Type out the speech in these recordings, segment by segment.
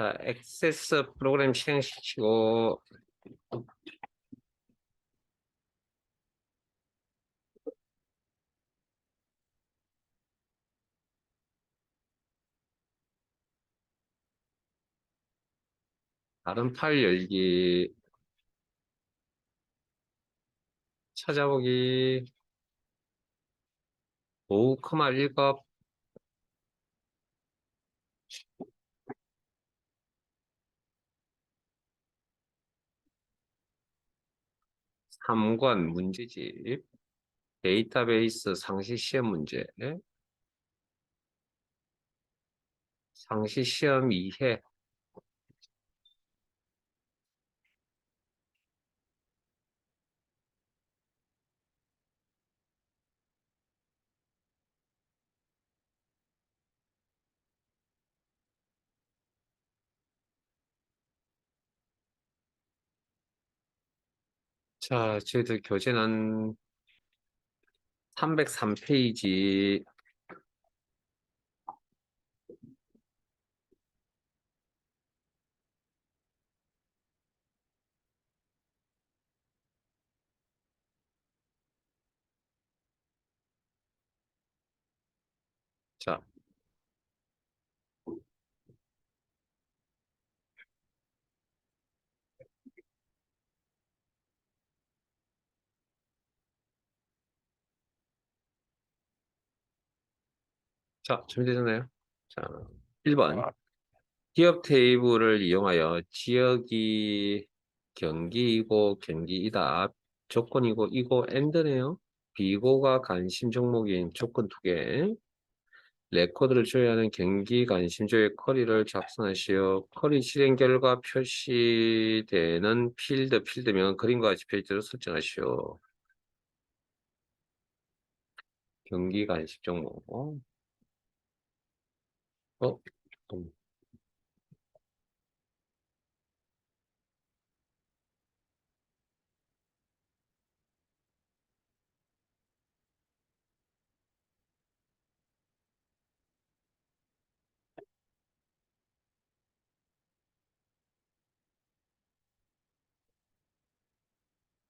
자, 액세스 프로그램 실행시키고, 다른 파일 열기, 찾아보기, 오후 커마 1급, 3권 문제집, 데이터베이스 상시 시험 문제, 상시 시험 2회. 자, 저희들 교재는 303페이지. 자, 준비되셨나요? 자, 1번. 기업 테이블을 이용하여 지역이 경기이고 경기이다. 조건이고 이고 엔드네요. 비고가 관심 종목인 조건 2개. 레코드를 조회하는 경기 관심 조회 쿼리를 작성하시어 쿼리 실행 결과 표시되는 필드명 그림과 같이 표시대로 설정하시오. 경기 관심 종목. 어? 음.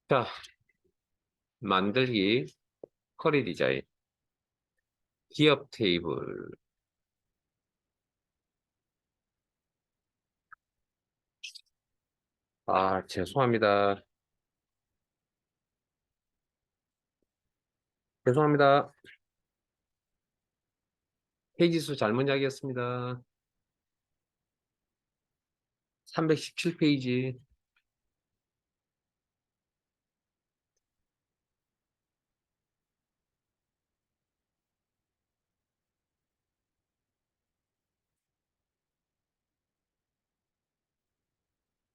자, 만들기 쿼리 디자인. 기업 테이블. 아, 죄송합니다. 죄송합니다. 페이지 수 잘못 이야기했습니다. 317페이지.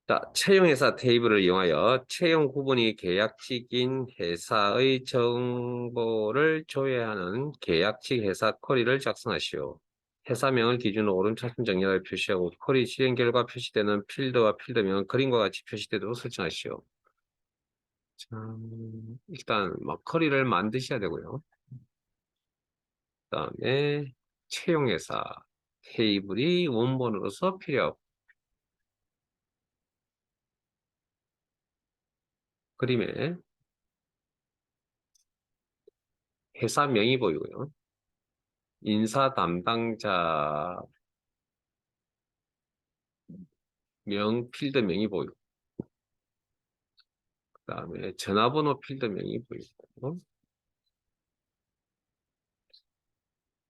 자, 채용회사 테이블을 이용하여 채용 구분이 계약직인 회사의 정보를 조회하는 계약직 회사 쿼리를 작성하시오. 회사명을 기준으로 오름차순 정렬을 표시하고 쿼리 실행 결과 표시되는 필드와 필드명은 그림과 같이 표시되도록 설정하시오. 자, 일단 쿼리를 만드셔야 되고요. 그다음에 채용회사 테이블이 원본으로서 필요. 그림에 회사명이 보이고요. 인사 담당자 필드명이 보이고, 그 다음에 전화번호 필드명이 보이고,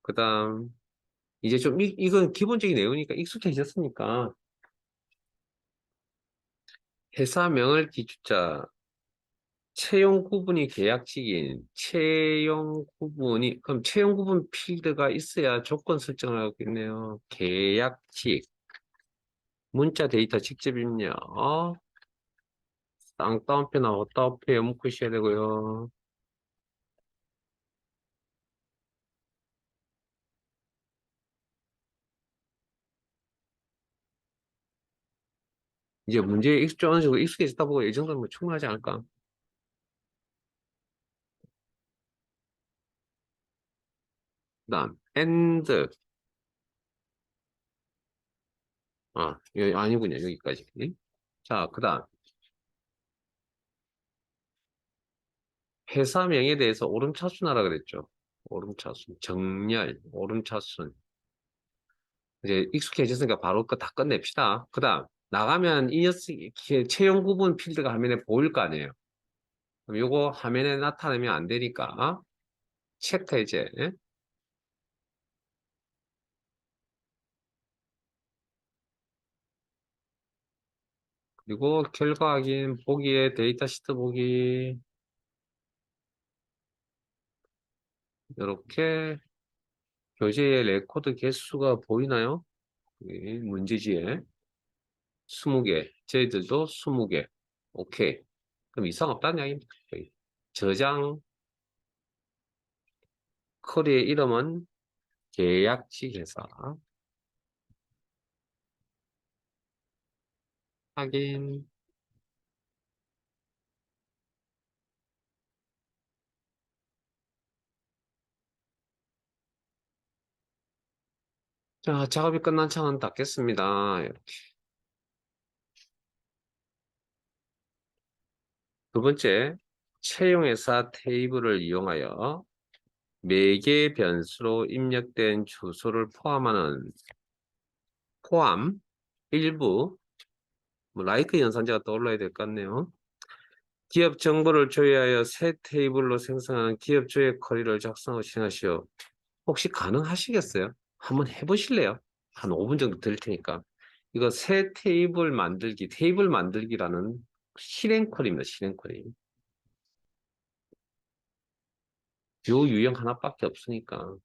그 다음, 이제 좀, 이건 기본적인 내용이니까 익숙해졌으니까, 회사명을 기준자, 채용 구분이 계약직인, 그럼 채용 구분 필드가 있어야 조건 설정을 하고 있네요. 계약직, 문자 데이터 직접 입력, 쌍따옴표나 헛따옴표 묶으셔야 되고요. 이제 문제에 어느 정도 익숙해졌다 보고 이 정도면 뭐 충분하지 않을까? 그다음 and 아니군요. 여기까지. 자, 그 다음. 회사명에 대해서 오름차순하라 그랬죠. 오름차순, 정렬, 오름차순. 이제 익숙해졌으니까 바로 그 다 끝냅시다. 그 다음, 나가면 이 녀석, 이렇게 채용 구분 필드가 화면에 보일 거 아니에요. 그럼 요거 화면에 나타내면 안 되니까, 체크 해제. 그리고 결과 확인, 보기에 데이터 시트 보기. 이렇게 교재의 레코드 개수가 보이나요? 이 문제지에 20개, 저희들도 20개. 오케이. 그럼 이상 없다는 이야기입니다. 여기. 저장 커리의 이름은 계약직 회사. 확인. 자, 작업이 끝난 창은 닫겠습니다. 두 번째, 채용회사 테이블을 이용하여 매개 변수로 입력된 주소를 포함하는 포함, 일부, 뭐 라이크 연산자가 떠올라야 될 것 같네요. 기업 정보를 조회하여 새 테이블로 생성하는 기업 조회 쿼리를 작성하고 실행하시오. 혹시 가능하시겠어요? 한번 해보실래요? 한 5분 정도 될 테니까. 이거 새 테이블 만들기라는 실행 쿼리입니다. 실행 쿼리. 요 유형 하나밖에 없으니까.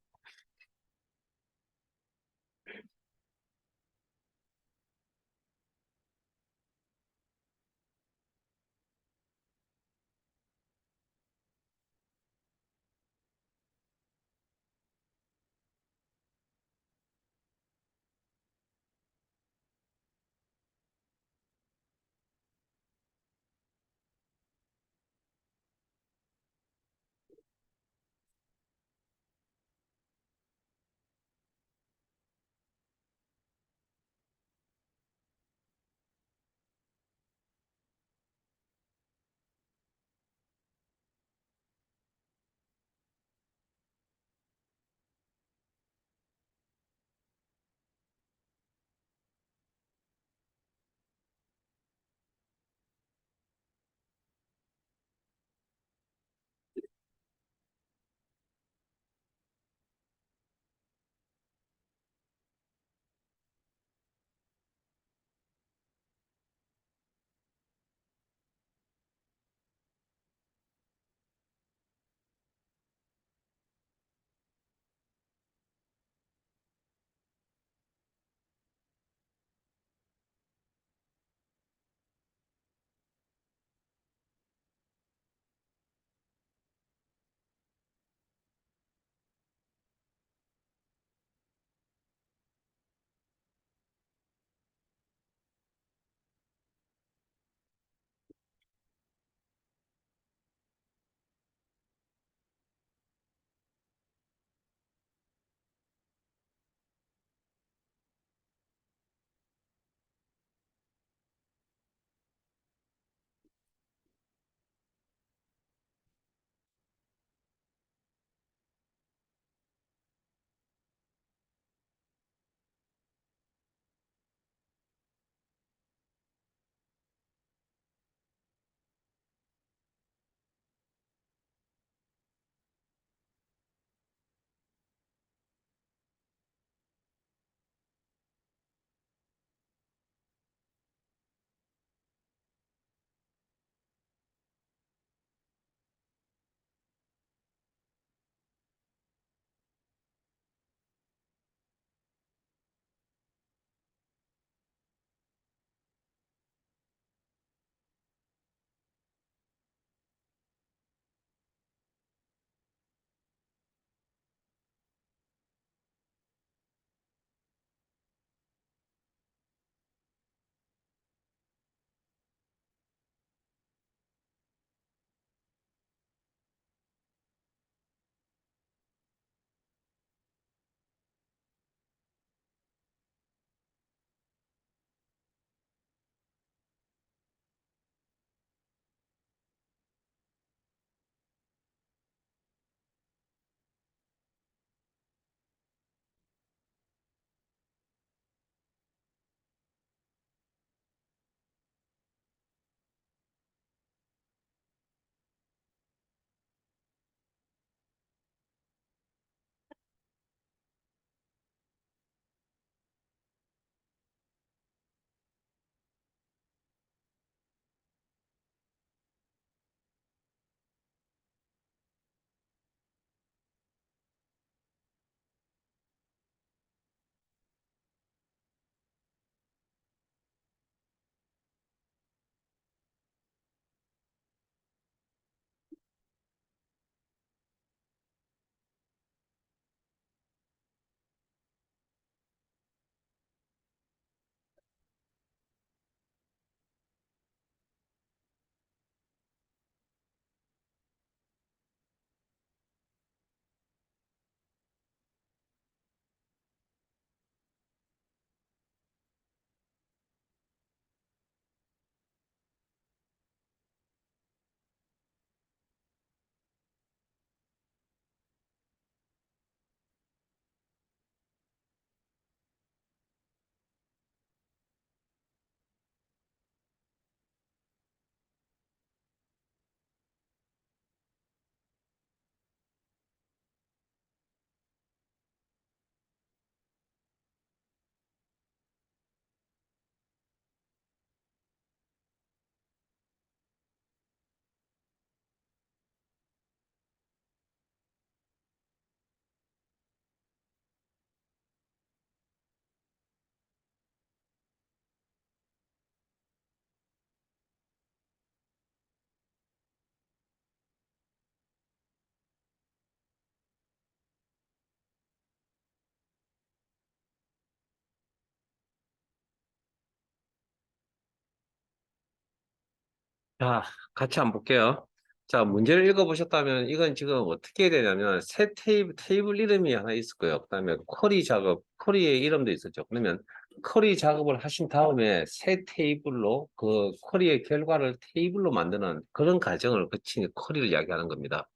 자, 같이 한번 볼게요. 자, 문제를 읽어보셨다면 이건 지금 어떻게 해야 되냐면 새 테이블 이름이 하나 있을 거예요. 그다음에 쿼리 작업, 쿼리의 이름도 있었죠. 그러면 쿼리 작업을 하신 다음에 새 테이블로 그 쿼리의 결과를 테이블로 만드는 그런 과정을 거친 쿼리를 이야기하는 겁니다.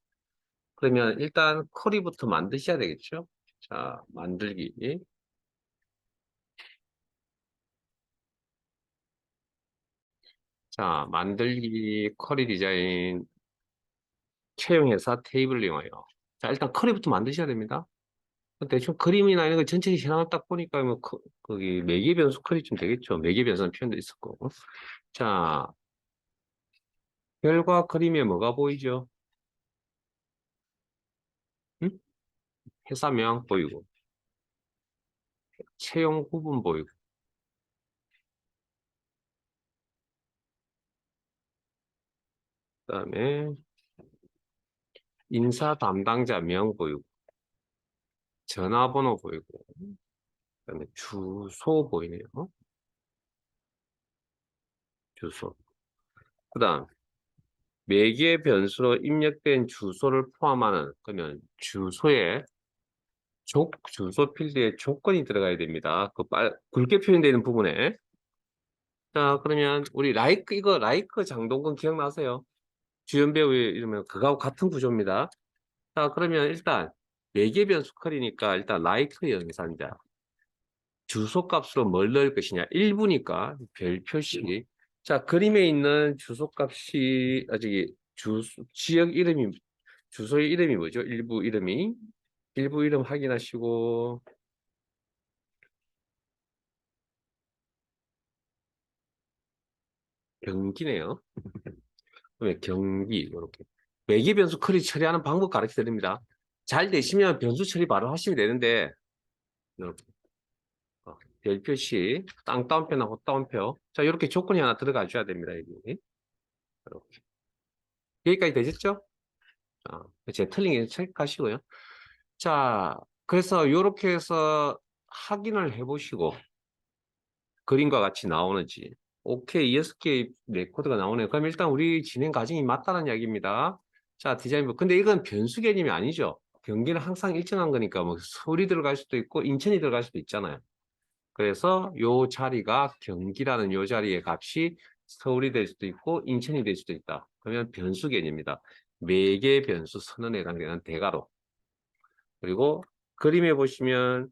그러면 일단 쿼리부터 만드셔야 되겠죠? 자, 만들기. 자, 만들기 쿼리 디자인 채용해서 테이블 이용하여. 자, 일단 쿼리부터 만드셔야 됩니다. 대충 그림이나 이런 거 전체 현황을 딱 보니까 뭐 거기 매개 변수 퀄이 좀 되겠죠. 매개 변수는 표현도 있었고. 자, 결과 그림에 뭐가 보이죠? 응? 회사명 보이고, 채용 부분 보이고, 그다음에 인사 담당자 명 보이고, 전화번호 보이고, 그다음에 주소 보이네요. 주소. 그다음 매개 변수로 입력된 주소를 포함하는 그러면 주소에 주소 필드에 조건이 들어가야 됩니다. 그 굵게 표현되어 있는 부분에. 자, 그러면 우리 이거 라이크 장동건 기억나세요? 주연 배우의 이름은 그거하고 같은 구조입니다. 자, 그러면 일단 매개 변수 컬이니까 일단 라이크 연산자. 주소 값으로 뭘 넣을 것이냐? 1부니까 별 표시. 자, 그림에 있는 주소 값이, 저기, 지역 이름이, 주소의 이름이 뭐죠? 일부 이름이. 일부 이름 확인하시고, 경기네요. 그러면 경기 이렇게 매개 변수 커리 처리하는 방법 가르쳐 드립니다. 잘 되시면 변수 처리 바로 하시면 되는데 이렇게 별 표시 땅 따옴표나 따옴표 자 이렇게 조건이 하나 들어가 줘야 됩니다. 여기 이렇게 여기까지 되셨죠? 자, 제 틀린 게 체크하시고요. 자 그래서 이렇게 해서 확인을 해보시고 그림과 같이 나오는지 오케이 6개 레코드가 나오네요. 그럼 일단 우리 진행 과정이 맞다는 이야기입니다. 자 디자인부 근데 이건 변수 개념이 아니죠. 경기는 항상 일정한 거니까 뭐 서울이 들어갈 수도 있고 인천이 들어갈 수도 있잖아요. 그래서 요 자리가 경기라는 요 자리의 값이 서울이 될 수도 있고 인천이 될 수도 있다. 그러면 변수 개념입니다. 매개 변수 선언에 해당되는 대괄호. 그리고 그림에 보시면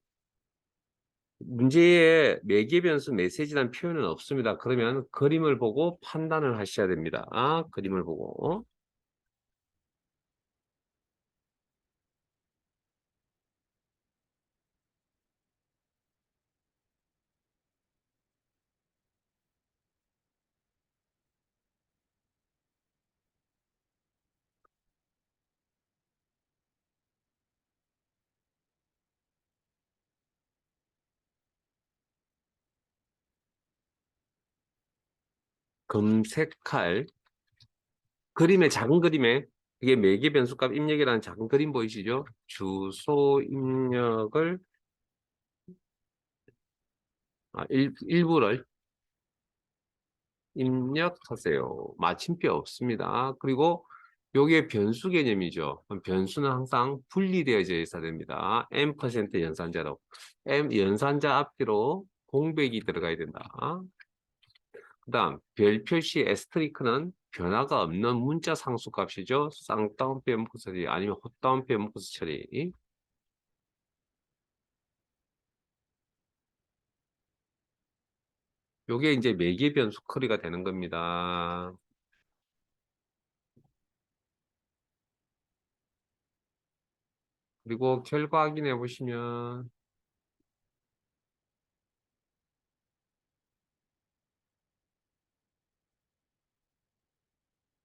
문제에 매개 변수 메시지라는 표현은 없습니다. 그러면 그림을 보고 판단을 하셔야 됩니다. 그림을 보고. 검색할 그림의 작은 그림에 이게 매개 변수값 입력이라는 작은 그림 보이시죠? 주소 입력을 일부를 입력하세요. 마침표 없습니다. 그리고 요게 변수 개념이죠. 그럼 변수는 항상 분리되어져 있어야 됩니다. m% 연산자로. m 연산자 앞뒤로 공백이 들어가야 된다. 그 다음 별 표시 에스테리크는 변화가 없는 문자 상수 값이죠. 쌍따옴표 묶어서 처리 아니면 헛따옴표 묶어서 처리. 요게 이제 매개 변수 커리가 되는 겁니다. 그리고 결과 확인해 보시면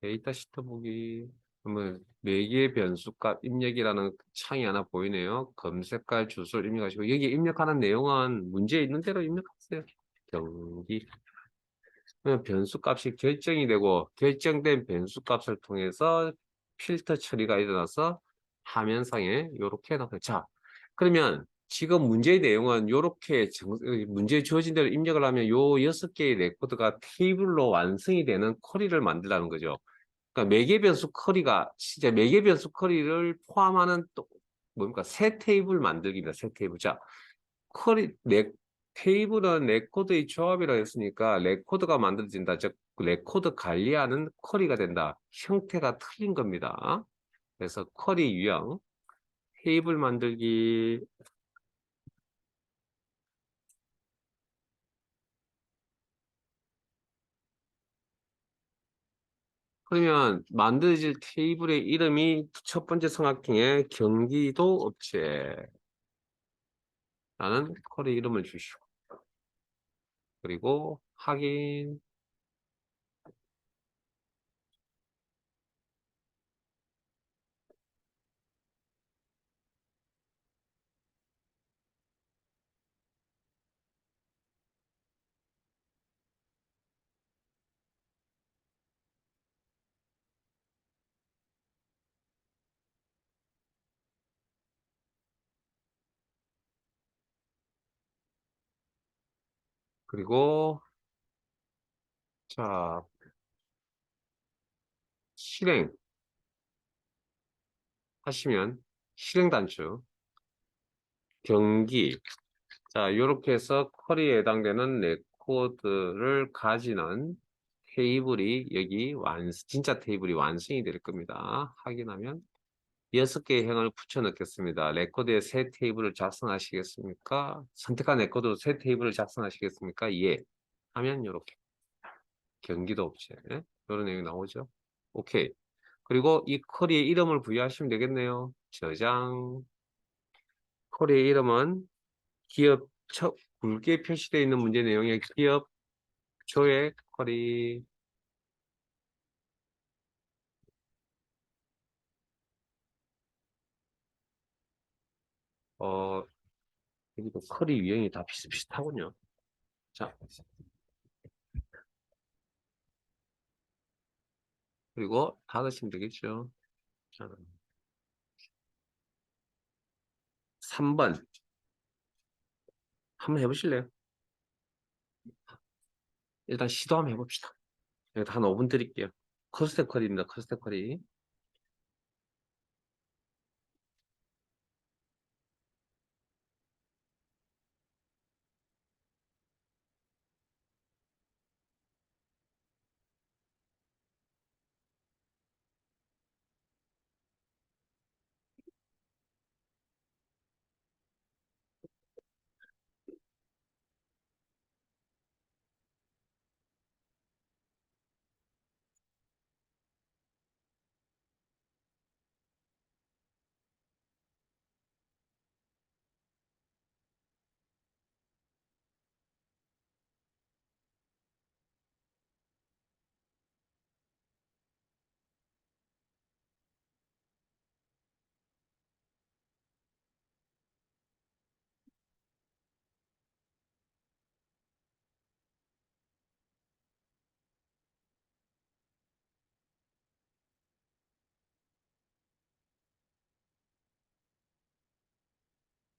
데이터 시트 보기 그러면 매개 변수값 입력이라는 창이 하나 보이네요. 검색할 주소를 입력하시고 여기 입력하는 내용은 문제에 있는 대로 입력하세요. 경기 그러면 변수값이 결정이 되고 결정된 변수값을 통해서 필터 처리가 일어나서 화면상에 이렇게 나타요. 자, 그러면 지금 문제의 내용은 요렇게 문제에 주어진 대로 입력을 하면 요 6개의 레코드가 테이블로 완성이 되는 쿼리를 만들라는 거죠. 그러니까 매개 변수 쿼리가 진짜 매개 변수 쿼리를 포함하는 또 뭡니까? 새 테이블 만들기입니다. 새 테이블. 자, 테이블은 레코드의 조합이라 했으니까 레코드가 만들어진다. 즉 레코드 관리하는 쿼리가 된다. 형태가 틀린 겁니다. 그래서 쿼리 유형 테이블 만들기. 그러면 만들어질 테이블의 이름이 첫 번째 삼각형에 경기도 업체라는 쿼리 이름을 주시고, 그리고 확인, 그리고 자, 실행 하시면 실행 단추, 경기. 자, 이렇게 해서 쿼리에 해당되는 레코드를 가지는 테이블이 여기 진짜 테이블이 완성이 될 겁니다. 확인하면 6개의 행을 붙여 넣겠습니다. 레코드에 새 테이블을 작성하시겠습니까? 선택한 레코드로 새 테이블을 작성하시겠습니까? 예. 하면 이렇게 경기도 업체 이런 내용이 나오죠. 오케이. 그리고 이 쿼리의 이름을 부여하시면 되겠네요. 저장. 쿼리의 이름은 기업 첫 굵게 표시되어 있는 문제 내용의 기업 조회 쿼리. 어, 여기도 쿼리 유형이 다 비슷비슷하군요. 자, 그리고 닫으시면 되겠죠. 자, 3번 한번 해보실래요? 일단 시도 한번 해봅시다. 여기다 한 5분 드릴게요. 커스터 쿼리입니다. 커스터 쿼리.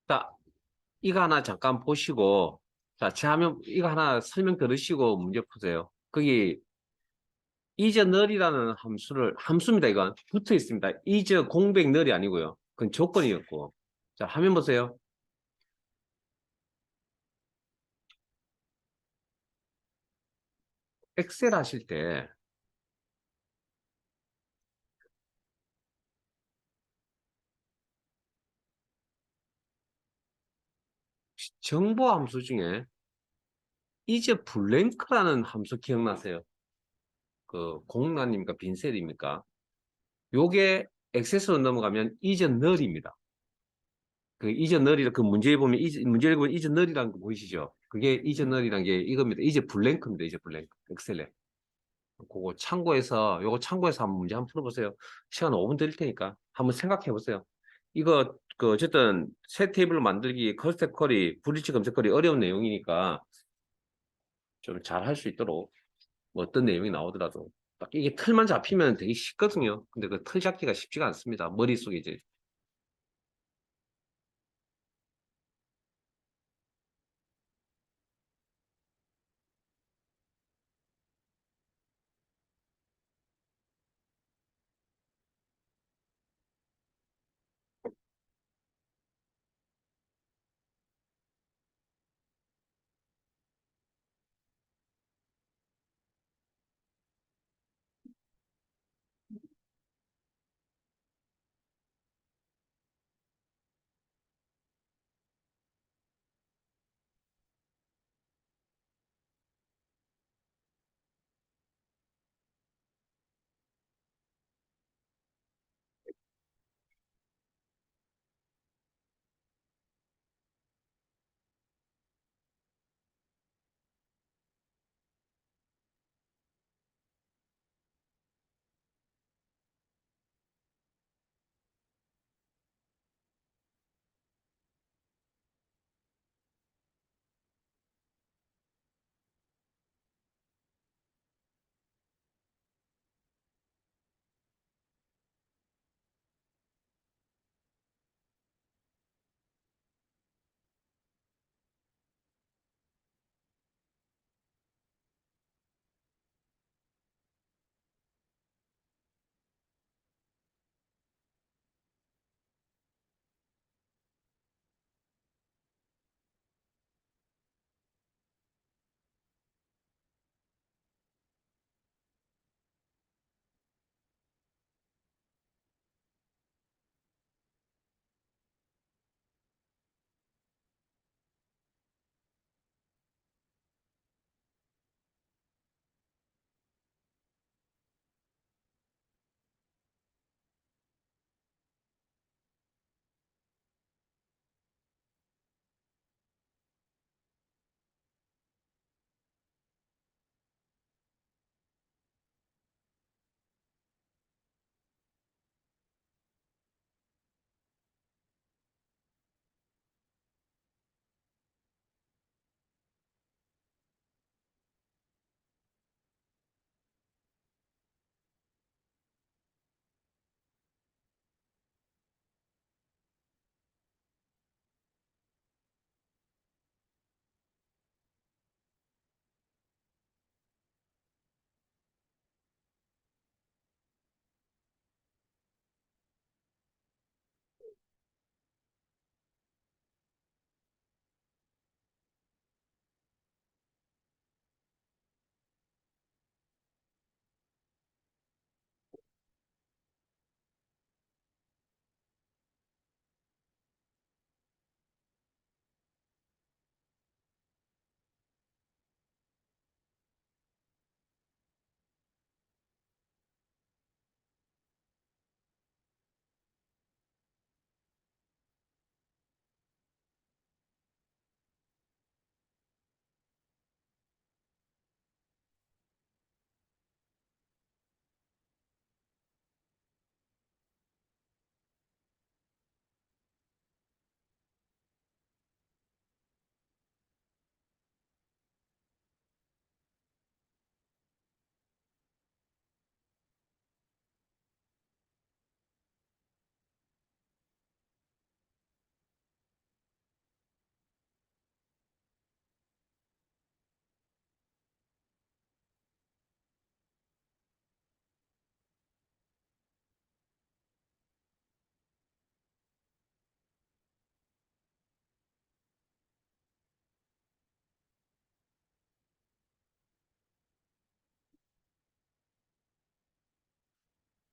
자, 이거 하나 잠깐 보시고, 자, 제 화면 이거 하나 설명 들으시고 문제 푸세요. 거기 is null이라는 함수입니다. 이건 붙어 있습니다. is 공백 null이 아니고요. 그건 조건이었고. 자, 화면 보세요. 엑셀 하실 때 정보 함수 중에 is blank라는 함수 기억나세요? 그 공란입니까? 빈셀입니까? 요게 액세스로 넘어가면 is null입니다. 그 is null이라 그 문제에 보면 문제를 보면 is null이라는 거 보이시죠? 그게 is null이라는 게 이겁니다. is blank입니다. is blank. 엑셀에. 그거 참고해서 요거 참고해서 한번 문제 한번 풀어보세요. 시간 5분 드릴 테니까 한번 생각해 보세요. 이거 그 어쨌든 새 테이블 만들기, 커스텍 쿼리, 브리치 검색 쿼리 어려운 내용이니까 좀 잘 할 수 있도록 뭐 어떤 내용이 나오더라도 딱 이게 틀만 잡히면 되게 쉽거든요. 근데 그 틀 잡기가 쉽지가 않습니다. 머릿속에 이제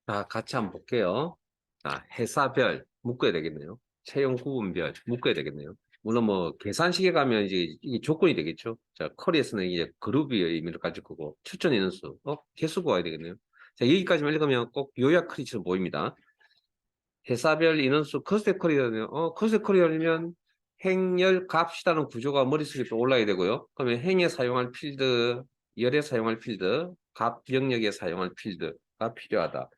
자, 같이 한번 볼게요. 자, 회사별 묶어야 되겠네요. 채용 구분별 묶어야 되겠네요. 물론 뭐 계산식에 가면 이제 이게 조건이 되겠죠. 자, 쿼리에서는 이제 그룹의 의미를 가질 거고 추천 인원수, 개수 구해야 되겠네요. 자, 여기까지만 읽으면 꼭 요약 쿼리처럼 보입니다. 회사별 인원수 커스트 쿼리라면 커스트 쿼리라면 행열 값이라는 구조가 머릿속에 또 올라야 되고요. 그러면 행에 사용할 필드, 열에 사용할 필드, 값 영역에 사용할 필드가 필요하다.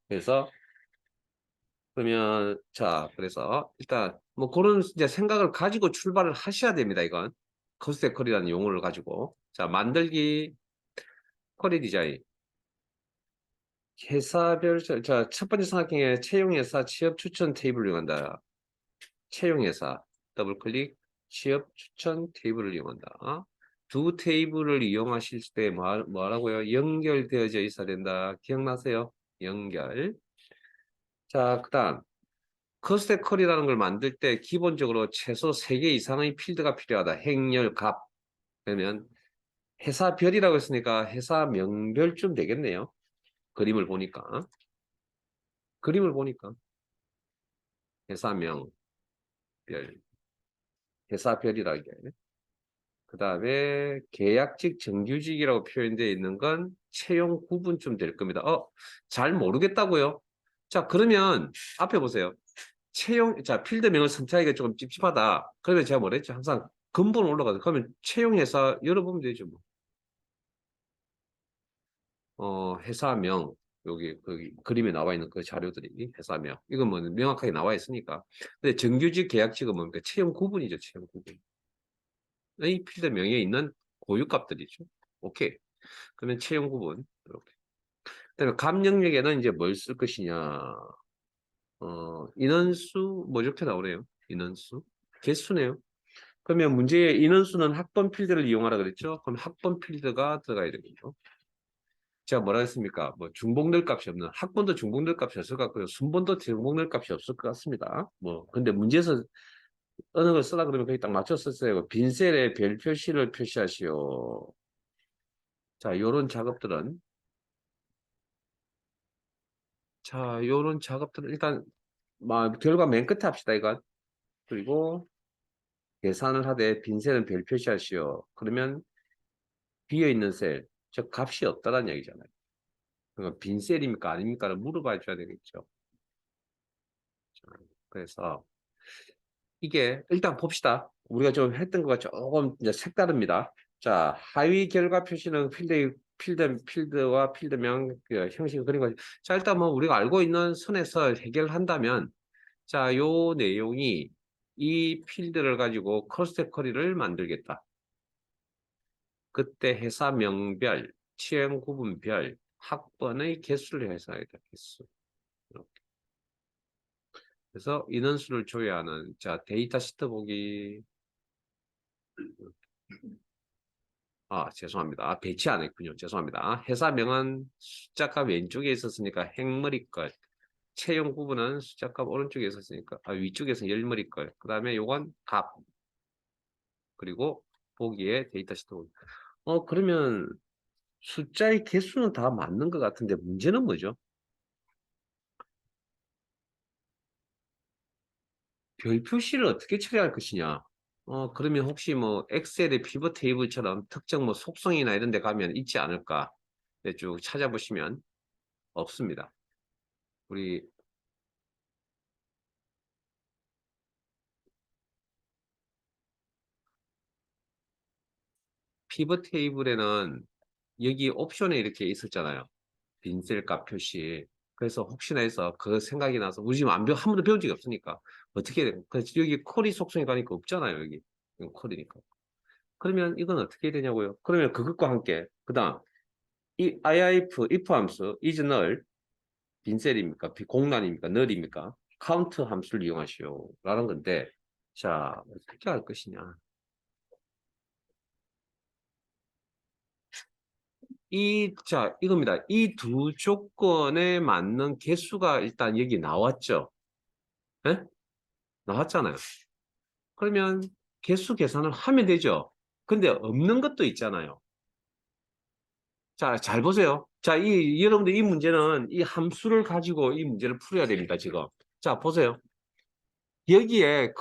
그래서 그러면 자 그래서 일단 뭐 그런 이제 생각을 가지고 출발을 하셔야 됩니다. 이건 커스트 쿼리라는 용어를 가지고 자 만들기 쿼리 디자인 회사별 자 첫 번째 삼각형에 채용회사 취업 추천 테이블을 이용한다. 채용회사 더블 클릭 취업 추천 테이블을 이용한다. 두 테이블을 이용하실 때 뭐라고요? 연결되어져 있어야 된다. 기억나세요? 연결. 자, 그다음 커스트 컬이라는 걸 만들 때 기본적으로 최소 3개 이상의 필드가 필요하다. 행렬, 값. 그러면 회사별이라고 했으니까 회사명별쯤 되겠네요. 그림을 보니까. 그림을 보니까. 회사명별. 회사별이라게. 그 다음에 계약직 정규직이라고 표현되어 있는 건 채용 구분쯤 될 겁니다. 잘 모르겠다고요? 자, 그러면 앞에 보세요. 자, 필드명을 선택하기가 조금 찝찝하다. 그러면 제가 뭐랬죠? 항상 근본 올라가서. 그러면 채용회사 열어보면 되죠, 뭐. 회사명. 여기 그림에 나와 있는 그 자료들이 회사명. 이건 뭐 명확하게 나와 있으니까. 근데 정규직 계약직은 뭡니까? 채용 구분이죠, 채용 구분. 이 필드명에 있는 고유값들이죠. 오케이. 그러면 채용 구분. 이렇게. 그다음에 값 영역에는 이제 뭘 쓸 것이냐. 인원수, 뭐 이렇게 나오네요. 인원수. 개수네요. 그러면 문제의 인원수는 학번 필드를 이용하라 그랬죠? 그럼 학번 필드가 들어가야 되겠죠. 제가 뭐라 했습니까? 뭐 중복늘 값이 없는 학번도 중복늘 값이 없을 것 같고요. 순번도 중복늘 값이 없을 것 같습니다. 뭐 근데 문제에서 어느 걸 쓰라 그러면 거기 딱 맞춰 썼어요. 빈 셀에 별 표시를 표시하시오. 자, 요런 작업들은 요런 작업들은 일단 결과 맨 끝에 합시다, 이건. 그리고 계산을 하되 빈 셀은 별 표시하시오. 그러면 비어 있는 셀, 즉 값이 없다는 얘기잖아요. 그러니까 빈 셀입니까 아닙니까를 물어봐 줘야 되겠죠. 자, 그래서 이게 일단 봅시다. 우리가 좀 했던 거가 조금 이제 색다릅니다. 자, 하위 결과 표시는 필드와 필드명 그 형식을 그린 거죠. 자, 일단 뭐 우리가 알고 있는 선에서 해결한다면 자, 요 내용이 이 필드를 가지고 커스트 쿼리를 만들겠다. 그때 회사명별, 취행 구분별, 학번의 개수를 해석하겠다. 개수. 이렇게. 그래서 인원수를 조회하는 자 데이터 시트 보기. 죄송합니다. 배치 안 했군요. 죄송합니다. 회사명은 숫자값 왼쪽에 있었으니까 행머리 걸. 채용 구분은 숫자값 오른쪽에 있었으니까 위쪽에서 열머리 걸. 그 다음에 요건 값. 그리고 보기에 데이터 시트 보기. 그러면 숫자의 개수는 다 맞는 것 같은데 문제는 뭐죠? 별 표시를 어떻게 처리할 것이냐? 그러면 혹시 뭐 엑셀의 피벗 테이블처럼 특정 뭐 속성이나 이런 데 가면 있지 않을까? 네, 쭉 찾아보시면 없습니다. 우리 피벗 테이블에는 여기 옵션에 이렇게 있었잖아요. 빈셀 값 표시. 그래서 혹시나 해서 그 생각이 나서 우리 지금 한 번도 배운 적이 없으니까 어떻게 해야 돼? 그래서 여기 쿼리 속성이 가니까 없잖아요. 여기. 이건 쿼리니까. 그러면 이건 어떻게 해야 되냐고요? 그러면 그것과 함께 그다음 이 if 함수 is null 빈셀입니까? 공란입니까? null입니까? 카운트 함수를 이용하시오. 라는 건데 자 어떻게 할 것이냐? 이겁니다. 이 두 조건에 맞는 개수가 일단 여기 나왔죠. 예? 나왔잖아요. 그러면 개수 계산을 하면 되죠. 근데 없는 것도 있잖아요. 자, 잘 보세요. 자, 여러분들 이 문제는 이 함수를 가지고 이 문제를 풀어야 됩니다, 지금. 자, 보세요. 여기에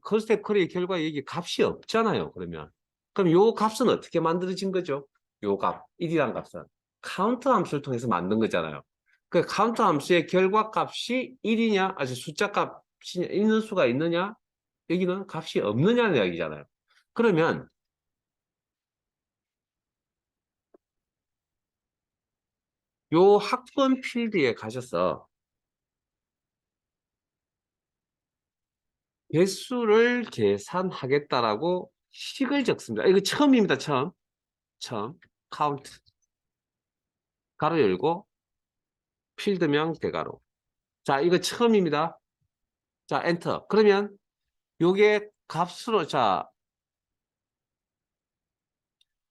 커스텝 커리의 결과에 여기 값이 없잖아요, 그러면. 그럼 요 값은 어떻게 만들어진 거죠? 요 값, 1이란 값은. 카운트 함수를 통해서 만든 거잖아요. 그 카운트 함수의 결과 값이 1이냐, 아직 숫자 값이 있는 수가 있느냐, 여기는 값이 없느냐는 이야기잖아요. 그러면 요 학번 필드에 가셔서 개수를 계산하겠다라고 식을 적습니다. 이거 처음입니다. 처음. 처음. 카운트. 가로 열고 필드명 대가로. 자, 이거 처음입니다. 자, 엔터. 그러면 요게 값으로 자,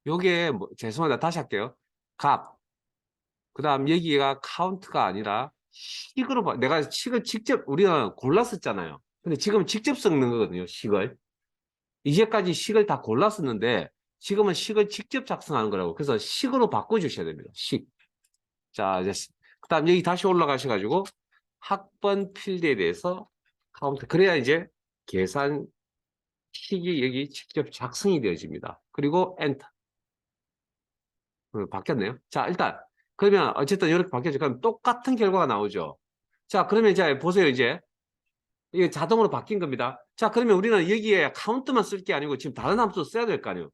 요게 뭐, 죄송합니다. 다시 할게요. 값. 그다음 여기가 카운트가 아니라 식으로 내가 식을 직접 우리가 골랐었잖아요. 근데 지금 직접 섞는 거거든요. 식을. 이제까지 식을 다 골랐었는데 지금은 식을 직접 작성하는 거라고. 그래서 식으로 바꿔주셔야 됩니다. 식. 자, 이제 그다음 여기 다시 올라가셔가지고 학번 필드에 대해서 카운트. 그래야 이제 계산 식이 여기 직접 작성이 되어집니다. 그리고 엔터. 바뀌었네요. 자, 일단 그러면 어쨌든 이렇게 바뀌었죠. 그럼 똑같은 결과가 나오죠. 자, 그러면 이제 보세요. 이제 이게 자동으로 바뀐 겁니다. 자, 그러면 우리는 여기에 카운트만 쓸 게 아니고 지금 다른 함수 써야 될 거 아니에요.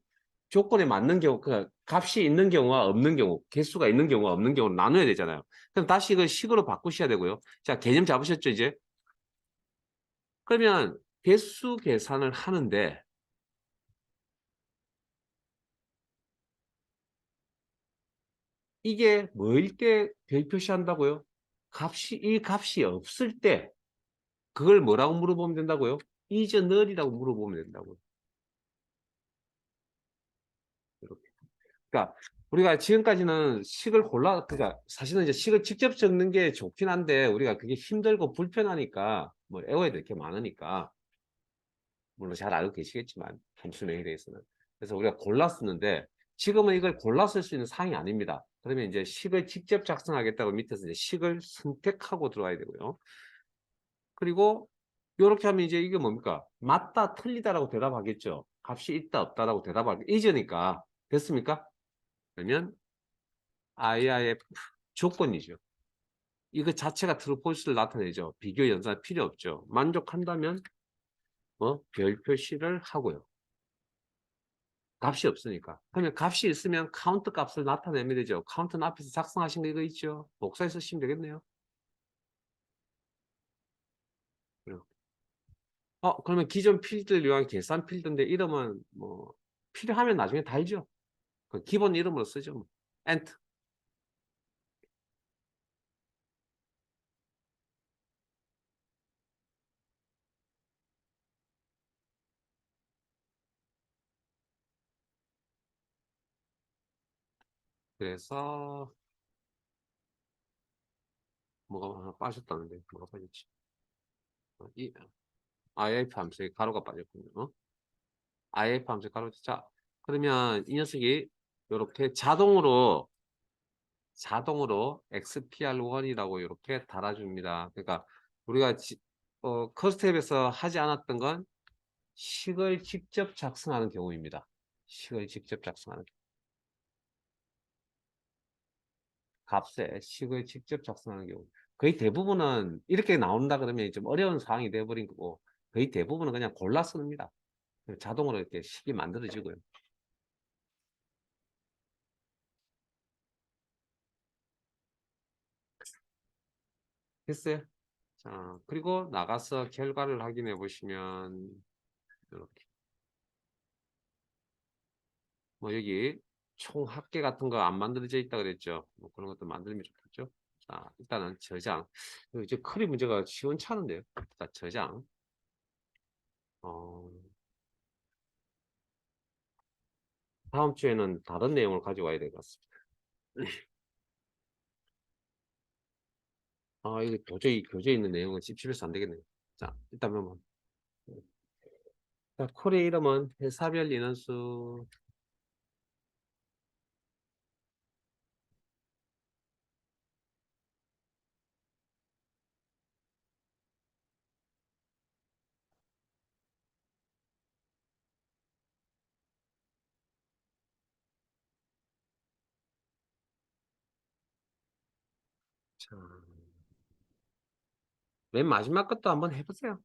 조건에 맞는 경우, 그 값이 있는 경우와 없는 경우, 개수가 있는 경우와 없는 경우를 나눠야 되잖아요. 그럼 다시 이걸 식으로 바꾸셔야 되고요. 자, 개념 잡으셨죠, 이제? 그러면 개수 계산을 하는데 이게 뭐일 때 별 표시한다고요? 이 값이 없을 때 그걸 뭐라고 물어보면 된다고요? is null이라고 물어보면 된다고요. 이렇게. 그러니까 우리가 지금까지는 그러니까 사실은 이제 식을 직접 적는 게 좋긴 한데 우리가 그게 힘들고 불편하니까 뭐 애워야 될 게 많으니까 물론 잘 알고 계시겠지만 함수명에 대해서는 그래서 우리가 골라 쓰는데 지금은 이걸 골라 쓸 수 있는 사항이 아닙니다. 그러면 이제 식을 직접 작성하겠다고 밑에서 이제 식을 선택하고 들어와야 되고요. 그리고 이렇게 하면 이제 이게 뭡니까? 맞다, 틀리다라고 대답하겠죠. 값이 있다, 없다라고 대답하겠죠. 이제니까 됐습니까? 그러면 IIF 조건이죠. 이거 자체가 트루폴스를 나타내죠. 비교 연산 필요 없죠. 만족한다면 별 표시를 하고요. 값이 없으니까. 그러면 값이 있으면 카운트 값을 나타내면 되죠. 카운트는 앞에서 작성하신 거 이거 있죠. 복사해서 쓰시면 되겠네요. 그러면 기존 필드를 이용한 계산 필드인데 이름은 뭐 필요하면 나중에 달죠. 그 기본 이름으로 쓰죠. 뭐. 엔터. 그래서 뭐가 하나 빠졌다는데 뭐가 빠졌지? 이 IF 함수에 가로가 빠졌군요. IF 함수에 가로. 자, 그러면 이 녀석이 이렇게 자동으로 XPR1이라고 이렇게 달아줍니다. 그러니까 우리가 커스텝에서 하지 않았던 건 식을 직접 작성하는 경우입니다. 식을 직접 작성하는 값에 식을 직접 작성하는 경우. 거의 대부분은 이렇게 나온다 그러면 좀 어려운 상황이 되어버린 거고 거의 대부분은 그냥 골라 씁니다. 자동으로 이렇게 식이 만들어지고요. 됐어요? 자, 그리고 나가서 결과를 확인해 보시면 이렇게 뭐 여기 총 합계 같은 거 안 만들어져 있다 그랬죠. 뭐 그런 것도 만들면 좋겠죠. 자, 일단은 저장. 이제 크리 문제가 시원찮은데요. 자, 저장. 어, 다음 주에는 다른 내용을 가져와야 될 것 같습니다. 이게 도저히 교재에 있는 내용은 찝찝해서 안 되겠네요. 자, 일단 한번. 자, 콜의 이름은 회사별 인원수 자, 맨 마지막 것도 한번 해보세요.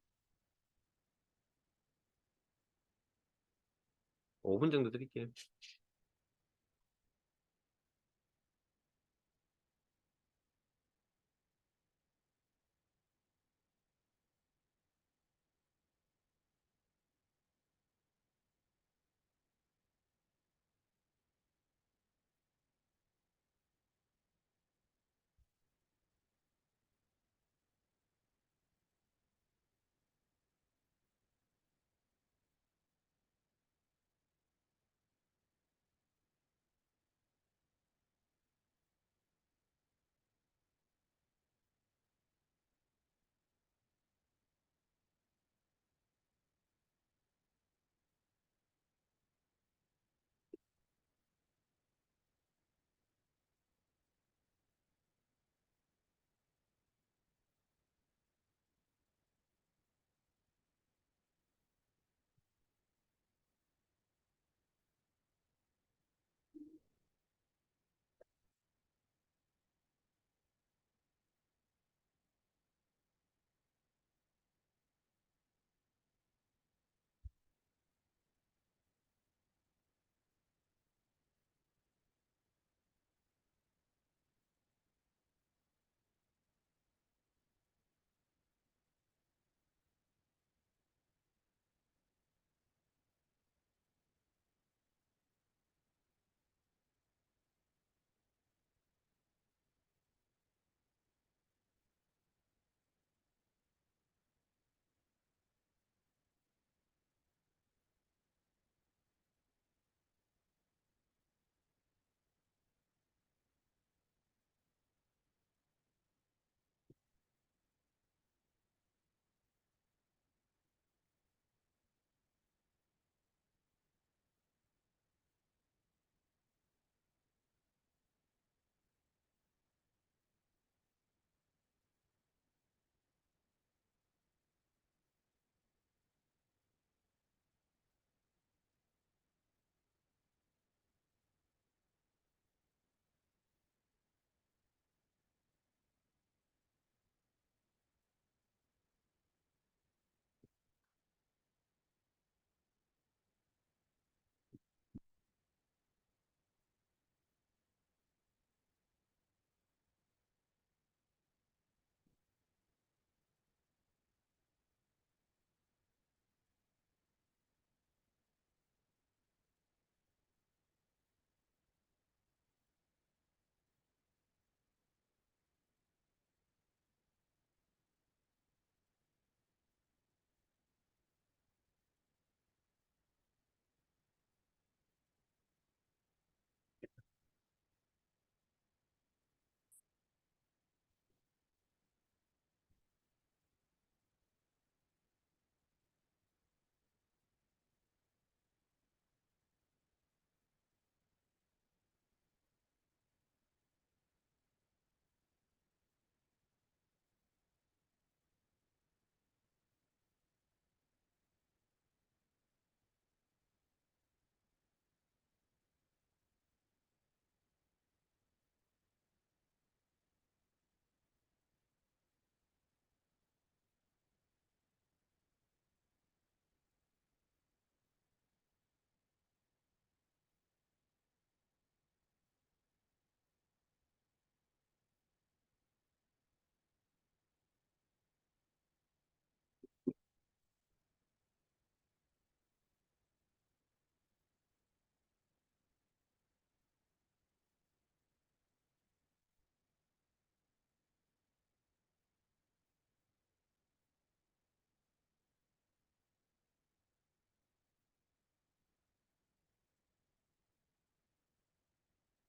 5분 정도 드릴게요.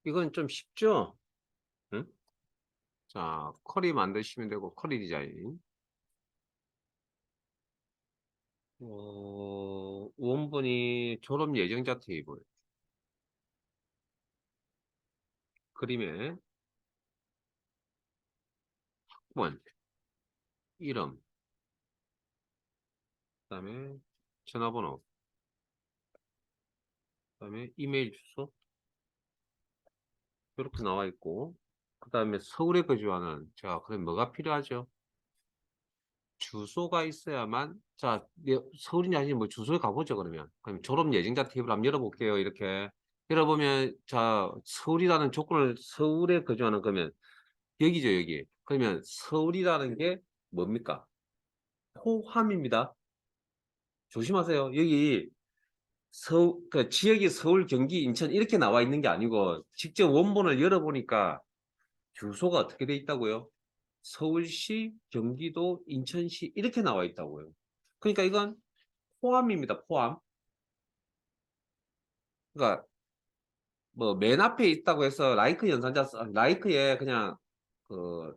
이건 좀 쉽죠? 응? 자, 쿼리 만드시면 되고, 쿼리 디자인. 원본이 졸업 예정자 테이블. 그림에 학번, 이름, 그다음에 전화번호, 그다음에 이메일 주소. 이렇게 나와 있고, 그 다음에 서울에 거주하는, 자, 그럼 뭐가 필요하죠? 주소가 있어야만, 자, 서울이냐 아니면 뭐 주소에 가보죠, 그러면. 그럼 졸업 예정자 테이블 한번 열어볼게요, 이렇게. 열어보면, 자, 서울이라는 조건을 서울에 거주하는 거면, 여기죠, 여기. 그러면 서울이라는 게 뭡니까? 포함입니다. 조심하세요. 여기 그 지역이 서울, 경기, 인천 이렇게 나와 있는 게 아니고 직접 원본을 열어보니까 주소가 어떻게 돼 있다고요? 서울시, 경기도, 인천시 이렇게 나와 있다고요. 그러니까 이건 포함입니다. 포함. 그러니까 뭐 맨 앞에 있다고 해서 라이크 연산자 라이크에 그냥 그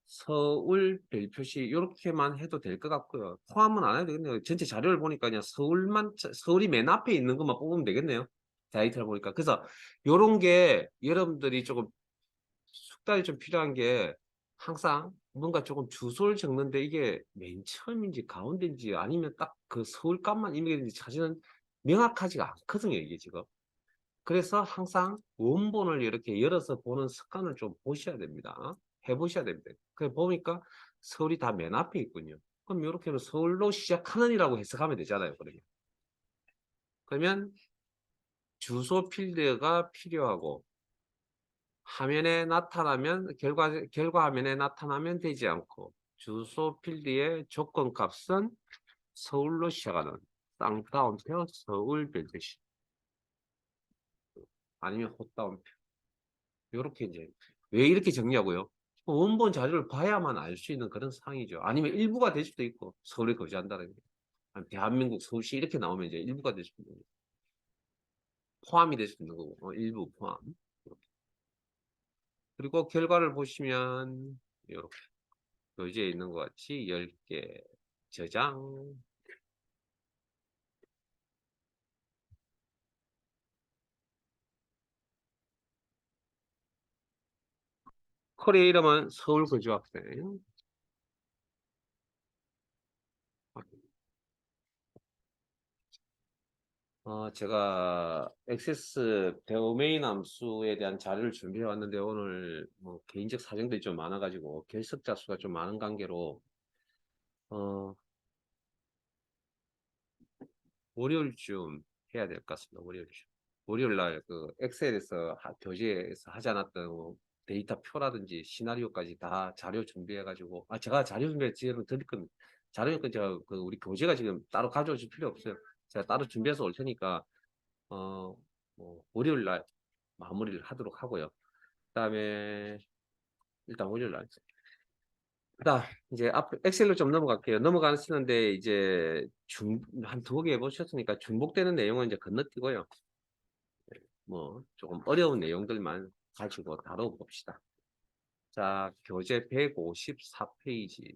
서울 별표시 이렇게만 해도 될 것 같고요. 포함은 안 해도 되겠네요. 전체 자료를 보니까 그냥 서울이 맨 앞에 있는 것만 뽑으면 되겠네요. 데이터를 보니까. 그래서 요런 게 여러분들이 조금 숙달이 좀 필요한 게 항상 뭔가 조금 주소를 적는데 이게 맨 처음인지 가운데인지 아니면 딱 그 서울 값만 입력했는지 사실은 명확하지가 않거든요, 이게 지금. 그래서 항상 원본을 이렇게 열어서 보는 습관을 좀 보셔야 됩니다. 해보셔야 됩니다. 그래 보니까 서울이 다 맨 앞에 있군요. 그럼 이렇게 하면 서울로 시작하는이라고 해석하면 되잖아요. 그러면 주소 필드가 필요하고 화면에 나타나면 결과 화면에 나타나면 되지 않고 주소 필드의 조건 값은 서울로 시작하는 쌍따옴표 서울 별도시 아니면 헛따옴표 이렇게 이제 왜 이렇게 정리하고요? 원본 자료를 봐야만 알 수 있는 그런 상황이죠. 아니면 일부가 될 수도 있고 서울에 거주한다는 게 대한민국 서울시 이렇게 나오면 이제 일부가 될 수도 있는 거고 포함이 될 수도 있는 거고 일부 포함 이렇게. 그리고 결과를 보시면 이렇게 교재에 있는 것 같이 10개 저장 커리의 이름은 서울 거주 학생 제가 액세스 도메인 함수에 대한 자료를 준비해 왔는데 오늘 뭐 개인적 사정들이 좀 많아가지고 결석자 수가 좀 많은 관계로 어, 월요일쯤 해야 될 것 같습니다. 월요일쯤. 월요일 날 그 엑셀에서 교재에서 하지 않았던 뭐 데이터 표라든지 시나리오까지 다 자료 준비해가지고 제가 자료 준비해 드릴 겁니다. 자료니까 제가 그 우리 교재가 지금 따로 가져오실 필요 없어요. 제가 따로 준비해서 올 테니까 뭐 월요일 날 마무리를 하도록 하고요. 그다음에 일단 월요일 날. 자, 이제 앞 엑셀로 좀 넘어갈게요. 넘어가시는데 이제 한 두 개 해보셨으니까 중복되는 내용은 이제 건너뛰고요. 뭐 조금 어려운 내용들만 가지고 다뤄봅시다. 자, 교재 154페이지.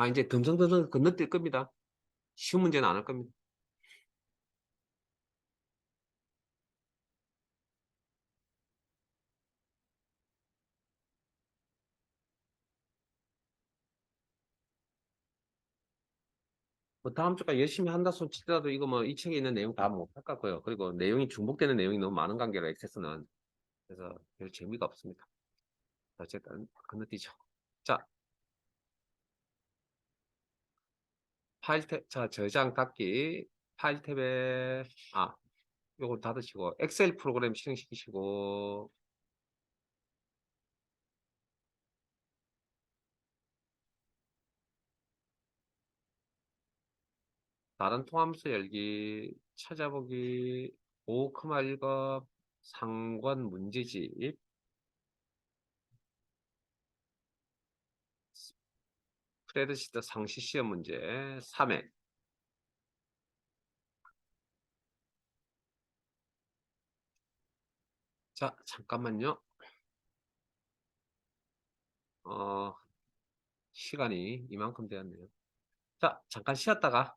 이제 덤성덤성 건너뛸 겁니다. 쉬운 문제는 안 할 겁니다. 뭐 다음 주까지 열심히 한다 손 치더라도 이거 뭐 이 책에 있는 내용 다 못 할 것 같고요. 그리고 내용이 중복되는 내용이 너무 많은 관계로 액세스는 그래서 별 재미가 없습니다. 어쨌든 건너뛰죠. 자, 자, 저장 닫기. 파일 탭에, 요걸 닫으시고, 엑셀 프로그램 실행시키시고, 다른 통함수 열기, 찾아보기, 5,1급, 상권 문제집, 스프레드시트 상시 시험 문제, 3회. 자, 잠깐만요. 시간이 이만큼 되었네요. 자, 잠깐 쉬었다가